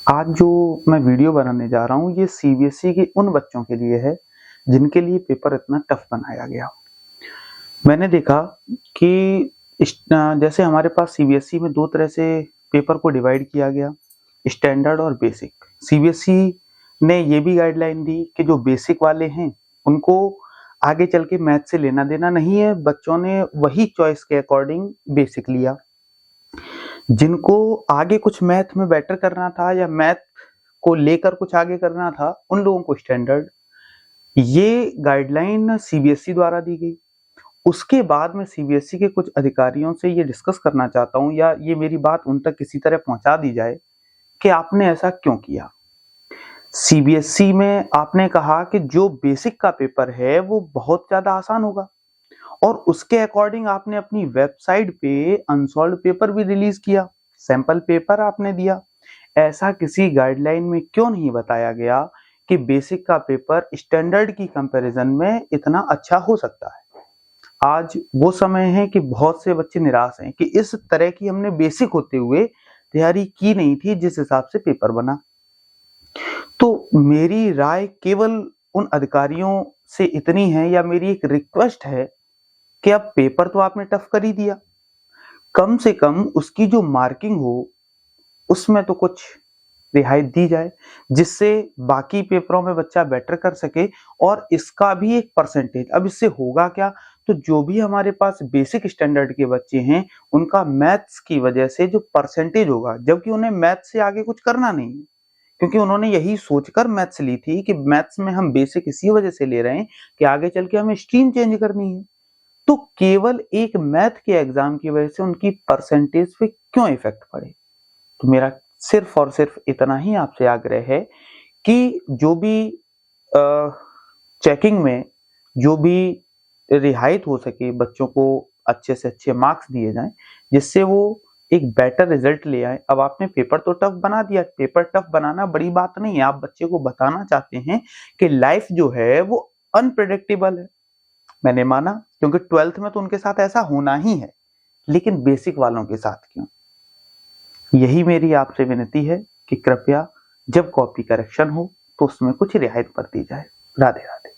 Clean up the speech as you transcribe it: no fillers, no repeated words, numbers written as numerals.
आज जो मैं वीडियो बनाने जा रहा हूँ ये सीबीएसई के उन बच्चों के लिए है जिनके लिए पेपर इतना टफ बनाया गया। मैंने देखा कि जैसे हमारे पास सीबीएसई में दो तरह से पेपर को डिवाइड किया गया, स्टैंडर्ड और बेसिक। सीबीएसई ने ये भी गाइडलाइन दी कि जो बेसिक वाले हैं उनको आगे चल के मैथ से लेना देना नहीं है, बच्चों ने वही चॉइस के अकॉर्डिंग बेसिक लिया। जिनको आगे कुछ मैथ में बेटर करना था या मैथ को लेकर कुछ आगे करना था उन लोगों को स्टैंडर्ड। ये गाइडलाइन सीबीएसई द्वारा दी गई। उसके बाद मैं सीबीएसई के कुछ अधिकारियों से ये डिस्कस करना चाहता हूँ या ये मेरी बात उन तक किसी तरह पहुंचा दी जाए कि आपने ऐसा क्यों किया। सीबीएसई में आपने कहा कि जो बेसिक का पेपर है वो बहुत ज्यादा आसान होगा और उसके अकॉर्डिंग आपने अपनी वेबसाइट पे अनसॉल्व पेपर भी रिलीज किया, सैंपल पेपर आपने दिया। ऐसा किसी गाइडलाइन में क्यों नहीं बताया गया कि बेसिक का पेपर स्टैंडर्ड की कंपैरिजन में इतना अच्छा हो सकता है। आज वो समय है कि बहुत से बच्चे निराश हैं कि इस तरह की हमने बेसिक होते हुए तैयारी की नहीं थी जिस हिसाब से पेपर बना। तो मेरी राय केवल उन अधिकारियों से इतनी है या मेरी एक रिक्वेस्ट है कि अब पेपर तो आपने टफ कर ही दिया, कम से कम उसकी जो मार्किंग हो उसमें तो कुछ रियायत दी जाए जिससे बाकी पेपरों में बच्चा बेटर कर सके और इसका भी एक परसेंटेज। अब इससे होगा क्या, तो जो भी हमारे पास बेसिक स्टैंडर्ड के बच्चे हैं उनका मैथ्स की वजह से जो परसेंटेज होगा, जबकि उन्हें मैथ्स से आगे कुछ करना नहीं है, क्योंकि उन्होंने यही सोचकर मैथ्स ली थी कि मैथ्स में हम बेसिक इसी वजह से ले रहे हैं कि आगे चल के हमें स्ट्रीम चेंज करनी है। तो केवल एक मैथ के एग्जाम की वजह से उनकी परसेंटेज पे क्यों इफेक्ट पड़े। तो मेरा सिर्फ और सिर्फ इतना ही आपसे आग्रह है कि जो भी चेकिंग में जो भी रियायत हो सके बच्चों को अच्छे से अच्छे मार्क्स दिए जाएं जिससे वो एक बेटर रिजल्ट ले आए। अब आपने पेपर तो टफ बना दिया, पेपर टफ बनाना बड़ी बात नहीं है, आप बच्चे को बताना चाहते हैं कि लाइफ जो है वो अनप्रेडिक्टेबल है। मैंने माना क्योंकि 12th में तो उनके साथ ऐसा होना ही है, लेकिन बेसिक वालों के साथ क्यों। यही मेरी आपसे विनती है कि कृपया जब कॉपी करेक्शन हो तो उसमें कुछ रियायत बरती जाए। राधे राधे।